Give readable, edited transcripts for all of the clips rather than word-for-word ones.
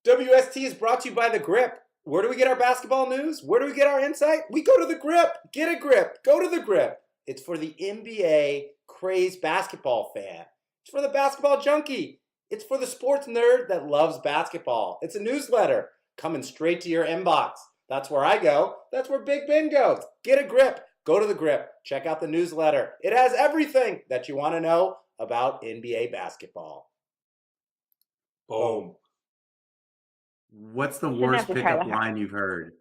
WST is brought to you by The Grip. Where do we get our basketball news? Where do we get our insight? We go to The Grip. Get a grip. Go to The Grip. It's for the NBA crazed basketball fan. It's for the basketball junkie. It's for the sports nerd that loves basketball. It's a newsletter coming straight to your inbox. That's where I go. That's where Big Ben goes. Get a grip. Go to The Grip. Check out the newsletter. It has everything that you want to know about NBA basketball. Boom. What's the worst pickup line you've heard?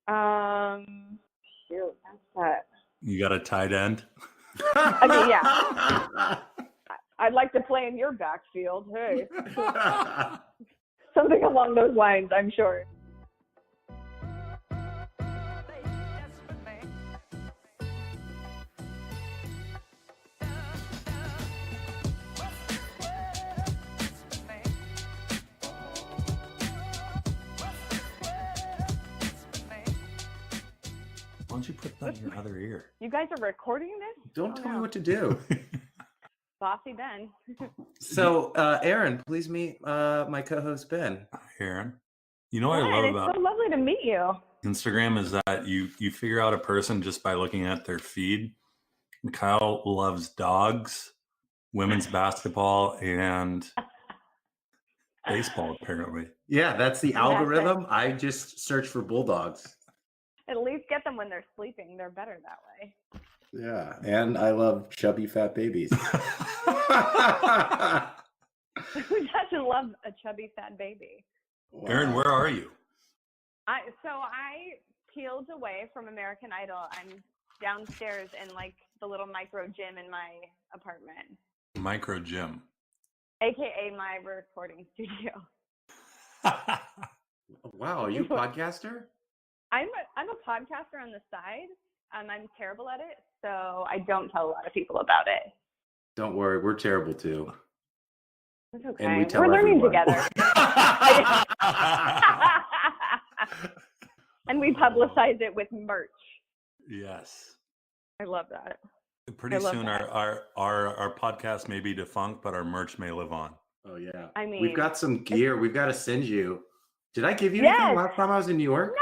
Shoot, that's that. You got a tight end? I mean, yeah. I'd like to play in your backfield. Hey. Something along those lines, I'm sure. Why don't you put that in your other ear? You guys are recording this? Don't tell me what to do. Bossy Ben. So, Erin, please meet my co-host Ben. Hi, Erin. You know what I love about It's so lovely to meet you. Instagram is that you figure out a person just by looking at their feed. Kyle loves dogs, women's basketball, and baseball, apparently. Yeah, that's the algorithm. I just search for bulldogs. At least get them when they're sleeping. They're better that way. Yeah, and I love chubby fat babies. Who doesn't love a chubby fat baby? Wow. Erin, where are you? I peeled away from American Idol. I'm downstairs in like the little micro gym in my apartment. Micro gym. AKA my recording studio. Wow, are you a podcaster? I'm a podcaster on the side. I'm terrible at it, so I don't tell a lot of people about it. Don't worry, we're terrible too. It's okay. And we tell We're learning everyone. together. And we publicize it with merch. Yes. I love that. Pretty soon our podcast may be defunct, but our merch may live on. Oh yeah. I mean, we've got some gear. We've got to send you. Did I give you anything last time I was in New York?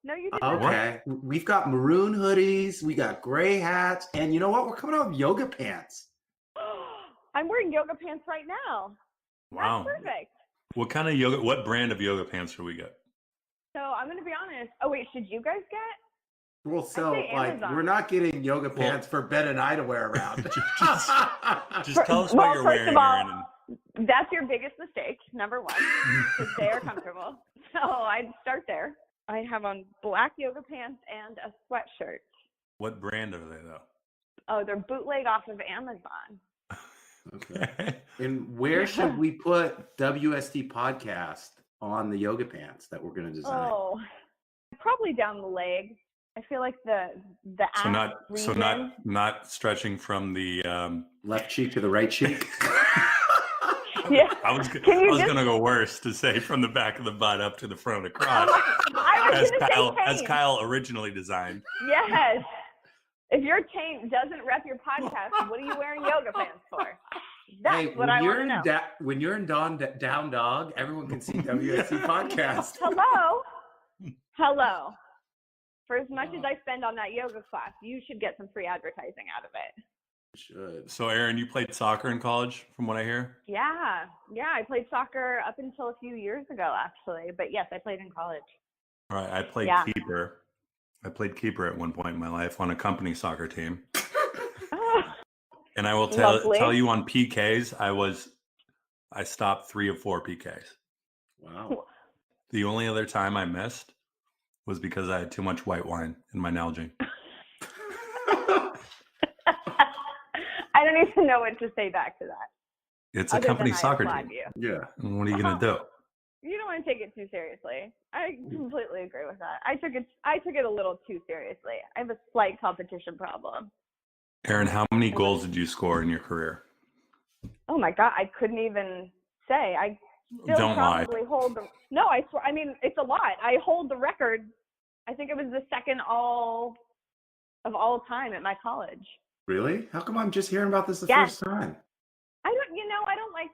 No, you didn't. Okay. We've got maroon hoodies. We got gray hats. And you know what? We're coming out with yoga pants. I'm wearing yoga pants right now. Wow. That's perfect. What brand of yoga pants should we get? So I'm going to be honest. Oh, wait, should you guys get? Well, so like Amazon. we're not getting yoga pants for Ben and I to wear around. Just tell us what you're wearing, Erin. That's your biggest mistake, number one, because they are comfortable. So I'd start there. I have on black yoga pants and a sweatshirt. What brand are they, though? Oh, they're bootleg off of Amazon. Okay. And where should we put WST Podcast on the yoga pants that we're going to design? Oh, probably down the leg. I feel like the ass region. not stretching from the left cheek to the right cheek. Yeah. I was gonna go worse to say from the back of the butt up to the front of the crotch, as Kyle originally designed. Yes. If your taint doesn't rep your podcast, what are you wearing yoga pants for? That's what I want to know. When you're in Down Dog, everyone can see WST Podcast. Hello. For as much as I spend on that yoga class, you should get some free advertising out of it. Should. So, Erin, you played soccer in college, from what I hear? Yeah. I played soccer up until a few years ago, actually. But yes, I played in college. All right, I played keeper. I played keeper at one point in my life on a company soccer team. And I will tell you on PKs, I stopped 3 of 4 PKs. Wow. The only other time I missed was because I had too much white wine in my Nalgene. I don't even know what to say back to that. It's a company soccer team. Yeah. And what are you going to do? You don't want to take it too seriously. I completely agree with that. I took it a little too seriously. I have a slight competition problem. Erin, how many goals did you score in your career? Oh my God, I couldn't even say. I still probably hold the. No, I swear. I mean, it's a lot. I hold the record. I think it was the second of all time at my college. Really? How come I'm just hearing about this the first time? I don't like.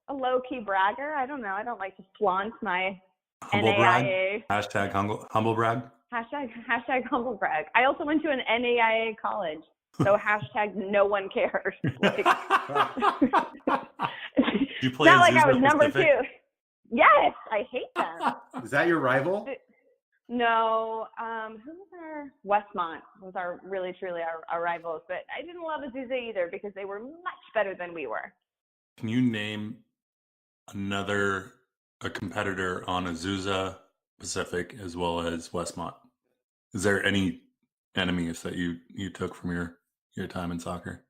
a low-key bragger. I don't know. I don't like to flaunt my humble NAIA. Brag? Hashtag humble brag? Hashtag humble brag. I also went to an NAIA college, so hashtag no one cares. Like, you play not like I was Pacific? number 2. Yes, I hate them. Is that your rival? No, who was our Westmont was our really truly our rivals, but I didn't love Azusa either because they were much better than we were. Can you name a competitor on Azusa, Pacific, as well as Westmont? Is there any enemies that you took from your time in soccer?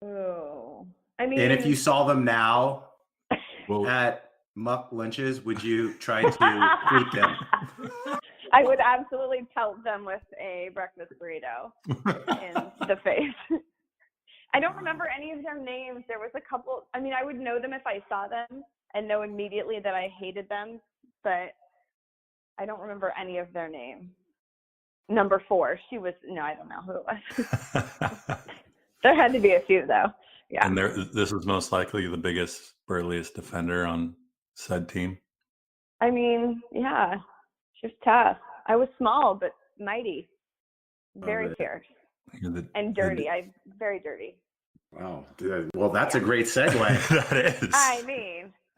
Oh, I mean, and if you saw them now at Muck Lynch's, would you try to greet them? I would absolutely pelt them with a breakfast burrito in the face. I don't remember any of their names. There was a couple. I mean, I would know them if I saw them and know immediately that I hated them, but I don't remember any of their names. Number 4, I don't know who it was. There had to be a few, though. Yeah. And this was most likely the biggest, burliest defender on said team. I mean, yeah, she was tough. I was small, but mighty. Very fierce. And dirty. Very dirty. Wow. Well, that's a great segue. That is.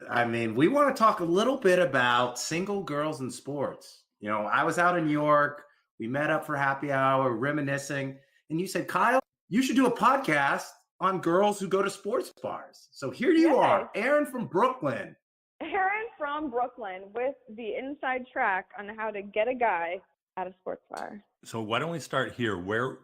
I mean, we want to talk a little bit about single girls in sports. You know, I was out in New York. We met up for happy hour, reminiscing. And you said, Kyle, you should do a podcast on girls who go to sports bars. So here you are, Erin from Brooklyn. Erin from Brooklyn with the inside track on how to get a guy at a sports bar. So why don't we start here? Where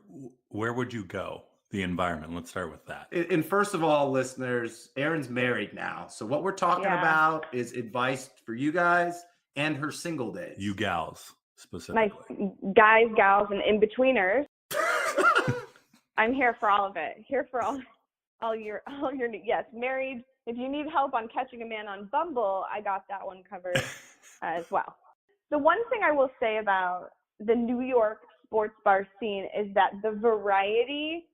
would you go? The environment. Let's start with that. And first of all, listeners, Erin's married now. So what we're talking about is advice for you guys and her single days. You gals, specifically. My guys, gals, and in-betweeners. I'm here for all of it. Here for all your yes, married. If you need help on catching a man on Bumble, I got that one covered as well. The one thing I will say about the New York sports bar scene is that the variety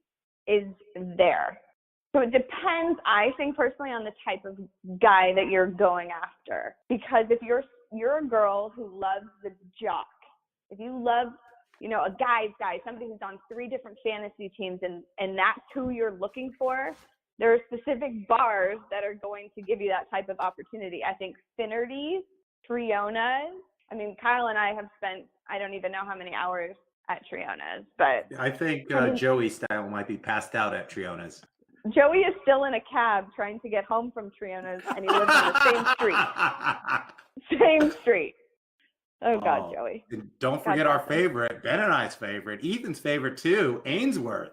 is there. So it depends, I think personally, on the type of guy that you're going after. Because if you're a girl who loves the jock, if you love, a guy's guy, somebody who's on 3 different fantasy teams, and that's who you're looking for, there are specific bars that are going to give you that type of opportunity. I think Finnerty's, Triona's. I mean, Kyle and I have spent, I don't even know how many hours at Triona's, but I think Joey style might be passed out at Triona's. Joey is still in a cab trying to get home from Triona's, and he lives on the same street. Oh God, Joey. And don't forget our favorite, Ben and I's favorite, Ethan's favorite too, Ainsworth.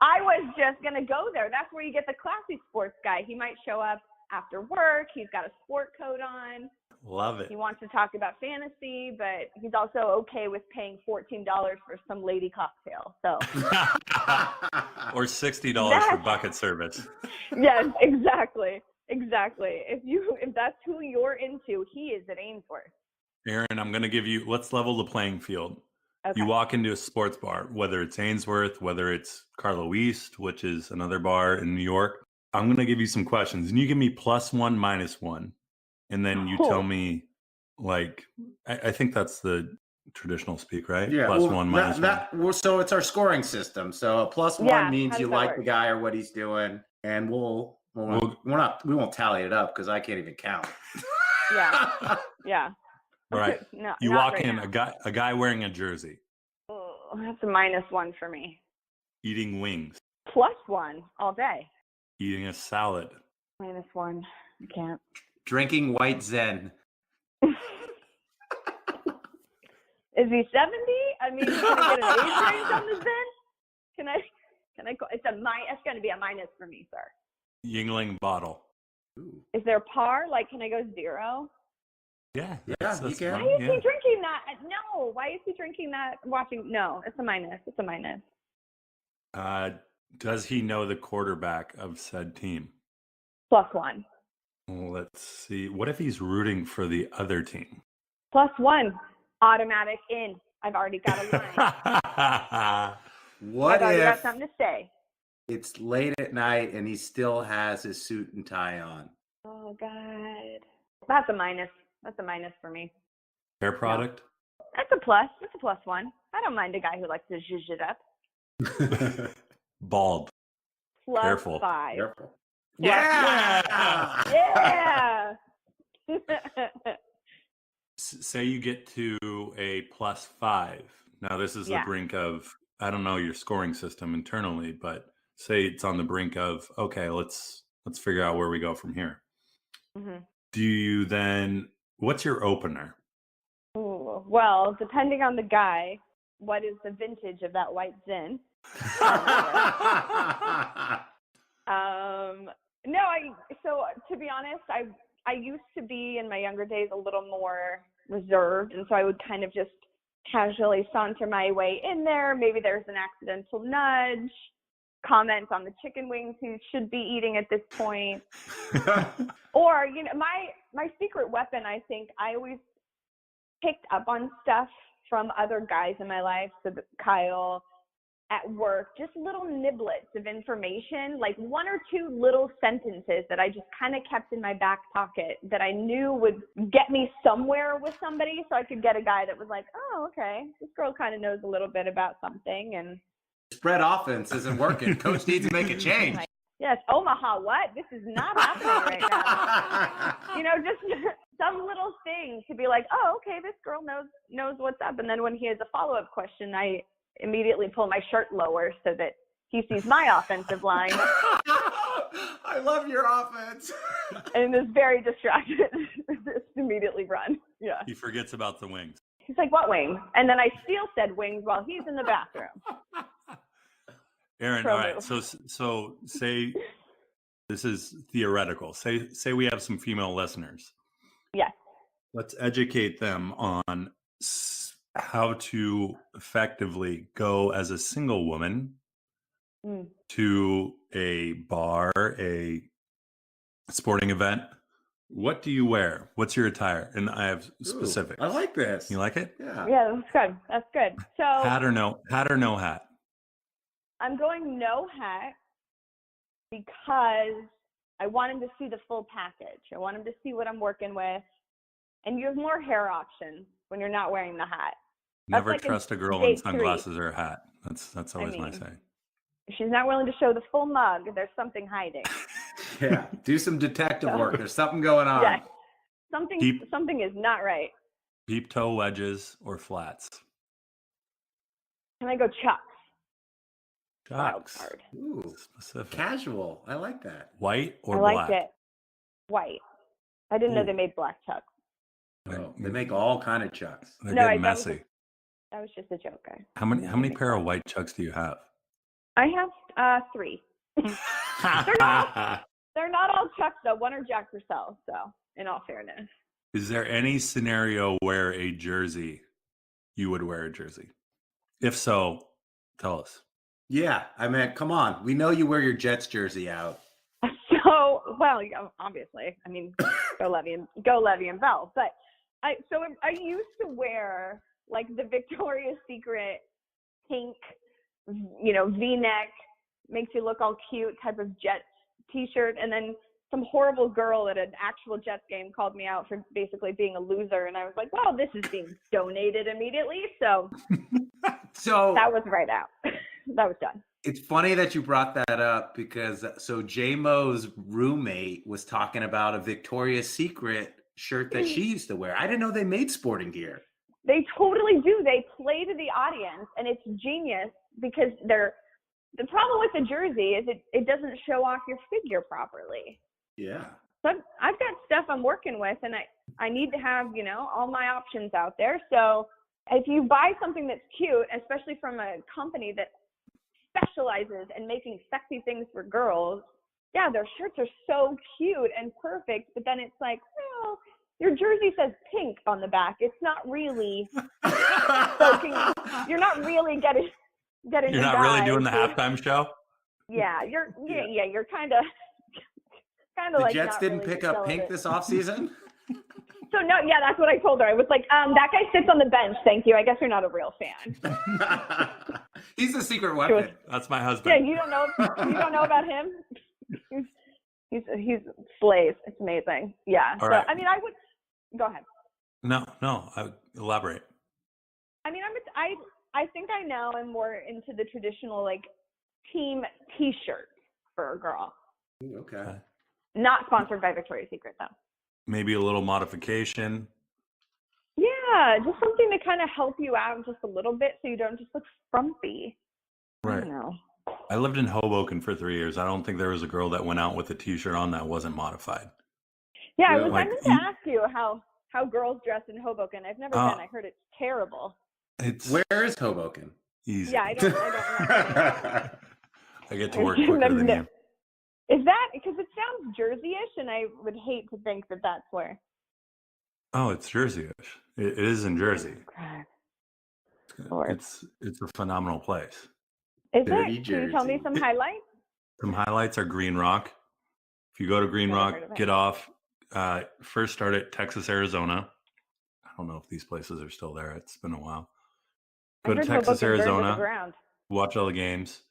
I was just going to go there. That's where you get the classy sports guy. He might show up after work. He's got a sport coat on. Love it. He wants to talk about fantasy, but he's also okay with paying $14 for some lady cocktail. So, or $60 for bucket service. Yes, exactly. If that's who you're into, he is at Ainsworth. Erin, I'm going to give you. Let's level the playing field. Okay. You walk into a sports bar, whether it's Ainsworth, whether it's Carlo East, which is another bar in New York. I'm going to give you some questions, and you give me +1, -1. And then you tell me, like, I think that's the traditional speak, right? Yeah. +1, -1. So it's our scoring system. So a +1 means you like the guy or what he's doing, and we won't tally it up because I can't even count. Yeah. All right. No, you walk in, a guy wearing a jersey. Oh, that's a -1 for me. Eating wings. +1 all day. Eating a salad. -1. I can't. Drinking white Zen. Is he 70? I mean, can I get an age range on the Zen? Can I go? It's going to be a minus for me, sir. Yingling bottle. Ooh. Is there par? Like, can I go 0? Yeah, you can. Why is he drinking that? No. Why is he drinking that? Watching? No, it's a minus. It's a minus. Does he know the quarterback of said team? +1. Well, let's see. What if he's rooting for the other team? +1. Automatic in. I've already got a line. What I've already if got something to say? It's late at night and he still has his suit and tie on? Oh, Oh, God. That's a minus. That's a minus for me. Hair product? No. That's a plus. That's a plus one. I don't mind a guy who likes to zhuzh it up. Bald. Plus Careful. 5. Careful. Plus Yeah! Say you get to a +5. Now, this is the brink of, I don't know your scoring system internally, but say it's on the brink of, okay, let's figure out where we go from here. Mm-hmm. Do you then, what's your opener? Ooh, well, depending on the guy, what is the vintage of that white Zin? So to be honest, I used to be in my younger days a little more reserved, and so I would kind of just casually saunter my way in there. Maybe there's an accidental nudge, comment on the chicken wings he should be eating at this point. Or, my secret weapon, I think, I always picked up on stuff from other guys in my life, so Kyle, at work, just little niblets of information, like 1 or 2 little sentences that I just kind of kept in my back pocket that I knew would get me somewhere with somebody, so I could get a guy that was like, oh, okay, this girl kind of knows a little bit about something. And spread offense isn't working. Coach needs to make a change. Yes, Omaha, what? This is not happening right now. Just some little thing to be like, oh, okay, this girl knows what's up. And then when he has a follow-up question, I immediately pull my shirt lower so that he sees my offensive line. I love your offense. And is very distracted. Just immediately run. Yeah. He forgets about the wings. He's like, what wings? And then I steal said wings while he's in the bathroom. Erin, all right. So say this is theoretical. Say we have some female listeners. Yes. Let's educate them on how to effectively go as a single woman to a bar, a sporting event. What do you wear? What's your attire? And I have specifics. I like this. You like it? Yeah. Yeah, that's good. That's good. So hat or no hat? I'm going no hat because I want him to see the full package. I want him to see what I'm working with. And you have more hair options when you're not wearing the hat. Never like trust a girl in sunglasses or a hat. That's always my say. If she's not willing to show the full mug, there's something hiding. Yeah, do some detective work. There's something going on. Yes. Something is not right. Deep toe wedges or flats? Can I go Chucks? Chucks. Ooh, specific. Casual. I like that. White or black? I liked it. White. I didn't know they made black Chucks. Oh, they make all kind of Chucks. They're getting messy. That was just a joke, guys. How many pair of white Chucks do you have? I have 3. They're not all Chucks though. One are Jack Purcell. So, in all fairness. Is there any scenario where you would wear a jersey? If so, tell us. Yeah, I mean, come on. We know you wear your Jets jersey out. So, well, obviously, I mean, go Levy and Bell. But I used to wear like the Victoria's Secret pink, V-neck, makes you look all cute type of Jets t-shirt. And then some horrible girl at an actual Jets game called me out for basically being a loser. And I was like, well, this is being donated immediately. So that was right out. That was done. It's funny that you brought that up because J-Mo's roommate was talking about a Victoria's Secret shirt that she used to wear. I didn't know they made sporting gear. They totally do. They play to the audience, and it's genius because the problem with the jersey is it doesn't show off your figure properly. Yeah. So I've got stuff I'm working with, and I need to have, all my options out there. So if you buy something that's cute, especially from a company that specializes in making sexy things for girls, yeah, their shirts are so cute and perfect, but then it's like, well, your jersey says pink on the back. It's not really soaking. You're not really getting. You're not really doing the halftime show. Yeah, you're kind of like. The Jets didn't pick up pink this offseason. So no, yeah, that's what I told her. I was like, that guy sits on the bench. Thank you. I guess you're not a real fan. He's a secret weapon. That's my husband. Yeah, you don't know about him. He's slays. It's amazing. Yeah. All right. I mean, I would go ahead. No, elaborate. I mean, I think I now am more into the traditional like team T-shirt for a girl. Okay. Not sponsored by Victoria's Secret though. Maybe a little modification. Yeah, just something to kind of help you out just a little bit so you don't just look frumpy. Right. I don't know. I lived in Hoboken for 3 years. I don't think there was a girl that went out with a T-shirt on that wasn't modified. Yeah, I meant to ask you how girls dress in Hoboken. I've never been. I heard it's terrible. Where is Hoboken? Easy. Yeah, I don't know. I get to work quicker than you. Is that because it sounds Jersey-ish, and I would hate to think that that's where. Oh, it's Jersey-ish. It is in Jersey. It's a phenomenal place. Is it? Can you tell me some highlights? Some highlights are Green Rock. If you go to Green Rock, get off. First start at Texas, Arizona. I don't know if these places are still there. It's been a while. Go to Texas, Arizona. Watch all the games.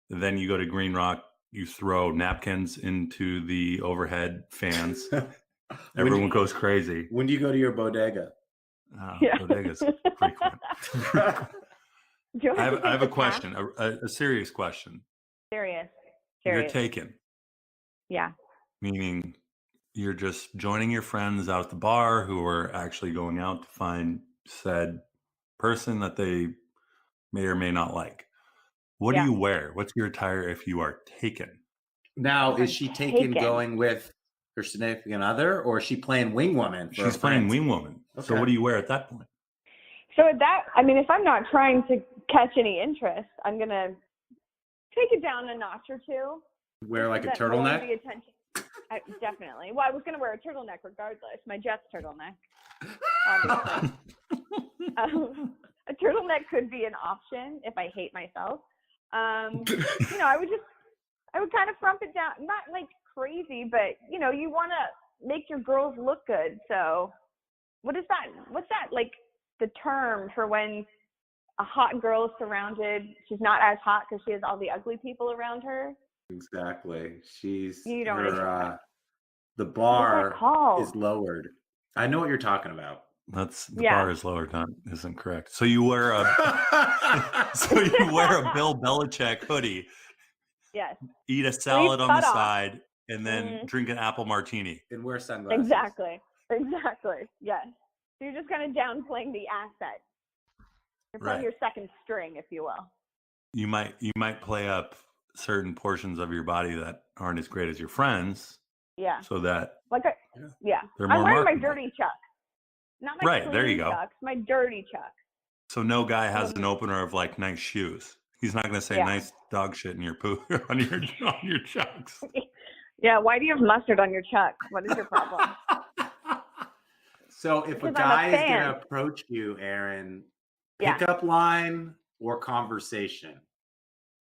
Then you go to Green Rock. You throw napkins into the overhead fans. Everyone goes crazy. When do you go to your bodega? Bodega's frequent. I have a question, a serious question. Serious. You're taken. Yeah. Meaning you're just joining your friends out at the bar who are actually going out to find said person that they may or may not like. What do you wear? What's your attire if you are taken? Now, is she taken going with her significant other, or is she playing wing woman? She's playing wing woman. Okay. So what do you wear at that point? So at that, I mean, if I'm not trying to catch any interest, I'm going to take it down a notch or two. Wear like a turtleneck? Definitely. Well, I was going to wear a turtleneck regardless. My Jets turtleneck. A turtleneck could be an option if I hate myself. I would kind of frump it down. Not like crazy, but, you want to make your girls look good. So what is that? What's that, like, the term for when a hot girl is surrounded? She's not as hot because she has all the ugly people around her. Exactly. The bar is lowered. I know what you're talking about. The bar is lowered. Isn't correct. So you wear a Bill Belichick hoodie. Yes. Eat a salad on the side, and then drink an apple martini. And wear sunglasses. Exactly. Yes. So you're just kind of downplaying the asset. You're playing your second string, if you will. You might play up certain portions of your body that aren't as great as your friends. Yeah. So that I'm wearing my dirty Chucks. Not my clean there you go. Chucks, my dirty Chucks. So no guy has an opener of like nice shoes. He's not going to say nice dog shit in your poo on your Chucks. Yeah, why do you have mustard on your Chucks? What is your problem? So if a guy is going to approach you, Erin, pickup line or conversation?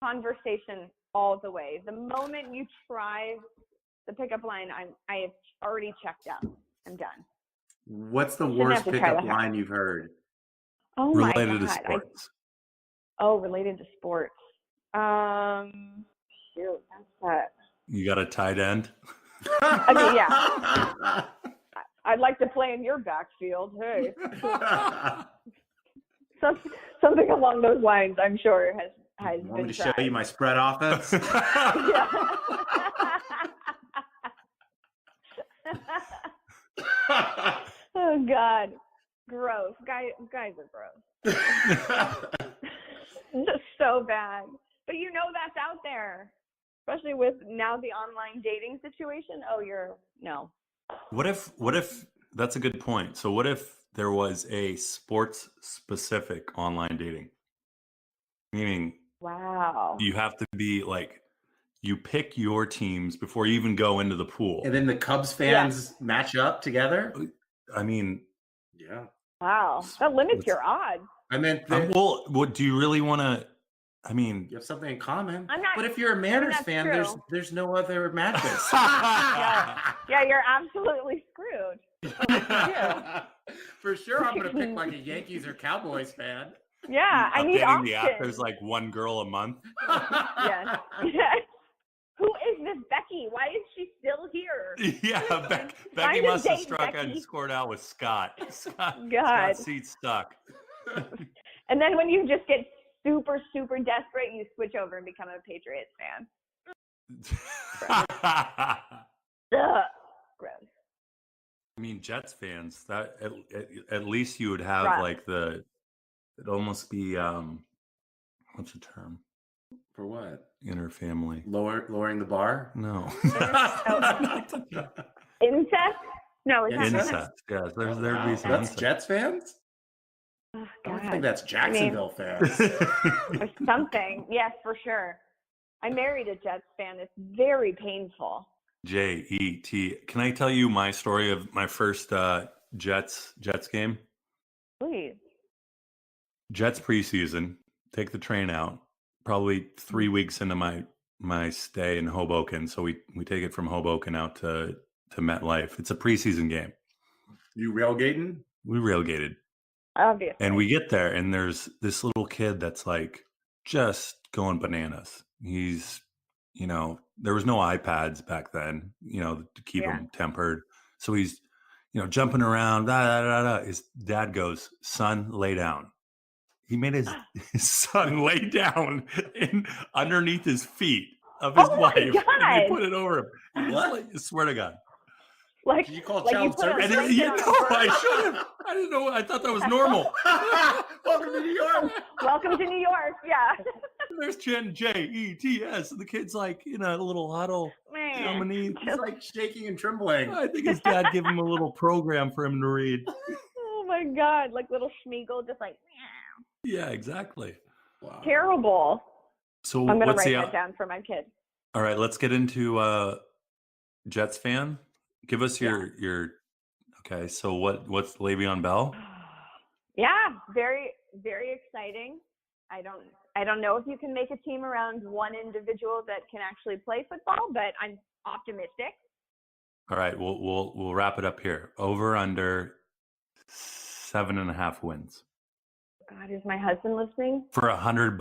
Conversation all the way. The moment you try the pickup line, I have already checked out. I'm done. What's the worst pickup line you've heard? Oh my God. Related to sports. Related to sports. Shoot, that's that. You got a tight end? I mean, yeah. I'd like to play in your backfield. Hey. Something along those lines, I'm sure, has been Want me to tried. show you my spread offense? Oh, God. Gross. Guys are gross. Just so bad. But that's out there. Especially with now the online dating situation. No. What if that's a good point. So what if there was a sports specific online dating? Meaning, wow, you have to be like, you pick your teams before you even go into the pool. And then the Cubs fans match up together? I mean, wow, that limits your odds. I mean, what do you really want to? I mean, you have something in common. But if you're a Mariners fan, there's no other matches. Yeah, you're absolutely screwed. For sure, I'm going to pick like a Yankees or Cowboys fan. Yeah, I need options. There's like one girl a month. Yes. Who is this Becky? Why is she still here? Yeah, Becky must have struck and scored out with Scott. Scott's seat stuck. And then when you just get super, super desperate, you switch over and become a Patriots fan. Ugh, gross. I mean, Jets fans, that at least you would have like it'd almost be what's the term? For what? Inner family. Lowering the bar? No. Incest? No, it's not incest. Yes, there'd be some That's incest. Jets fans? Oh, I don't think that's Jacksonville fans. Or something. Yes, for sure. I married a Jets fan. It's very painful. JET. Can I tell you my story of my first Jets game? Please. Jets preseason. Take the train out. Probably 3 weeks into my stay in Hoboken. So we take it from Hoboken out to MetLife. It's a preseason game. You railgating? We railgated. Obviously. And we get there, and there's this little kid that's like just going bananas. He's, there was no iPads back then, to keep him tempered. So he's, jumping around. His dad goes, "Son, lay down." He made his son lay down underneath his feet of his wife. And he put it over him. What? I swear to God. Like, did you call child service? I should have. I didn't know. I thought that was normal. Welcome to New York. Welcome to New York. Yeah. There's JETS. And the kid's like in a little huddle. He's like shaking and trembling. I think his dad gave him a little program for him to read. Oh my God. Like little Schmeagle, just like, yeah, exactly. Wow. Terrible. So I'm going to write that down for my kid. All right, let's get into Jets fan. Give us your okay. So what's Le'Veon Bell? Yeah, very, very exciting. I don't know if you can make a team around one individual that can actually play football, but I'm optimistic. All right, we'll wrap it up here. Over under 7.5 wins. God, is my husband listening? For $100.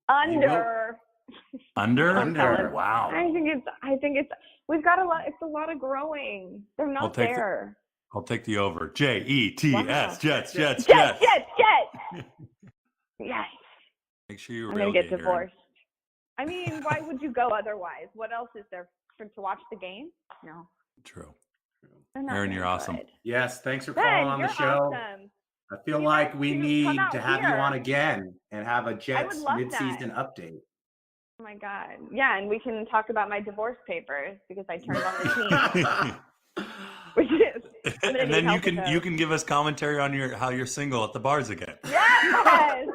Under. Under? Wow. I think it's we've got a lot. It's a lot of growing. They're not there. I'll take the over. JETS. Wow. Jets. Yes. Make sure you. I'm gonna get divorced. I mean, why would you go otherwise? What else is there to watch the game? No. True. Erin, you're awesome. Yes, thanks for calling on the show. Awesome. I feel like we need to have you on again and have a Jets mid-season update. Oh my God. Yeah, and we can talk about my divorce papers because I turned on the team. Which is, and then you can give us commentary on how you're single at the bars again. Yes.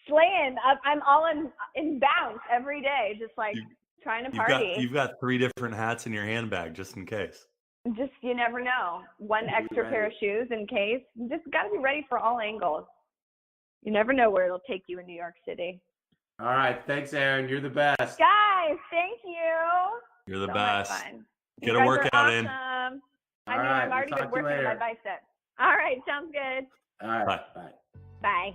Slaying. I'm all in bounce every day, just like trying to party. You've got 3 different hats in your handbag just in case. Just, you never know. One extra pair of shoes in case. You just got to be ready for all angles. You never know where it'll take you in New York City. All right. Thanks, Erin. You're the best. Guys, thank you. You're the best. Get a guys workout awesome. in. I'm already been working on my bicep. All right. Sounds good. All right. Bye. Bye.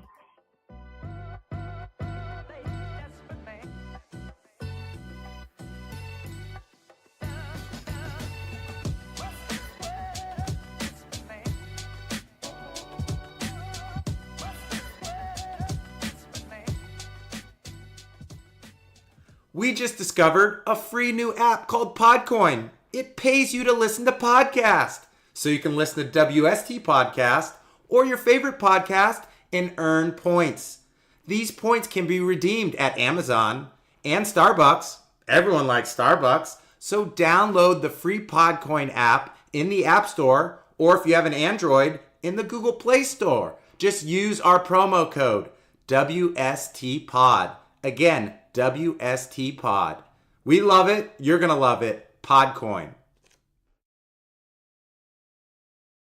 We just discovered a free new app called Podcoin. It pays you to listen to podcasts. So you can listen to WST Podcast or your favorite podcast and earn points. These points can be redeemed at Amazon and Starbucks. Everyone likes Starbucks. So download the free Podcoin app in the App Store, or if you have an Android, in the Google Play Store. Just use our promo code WSTPOD. Again, WST Pod. We love it. You're going to love it. Podcoin.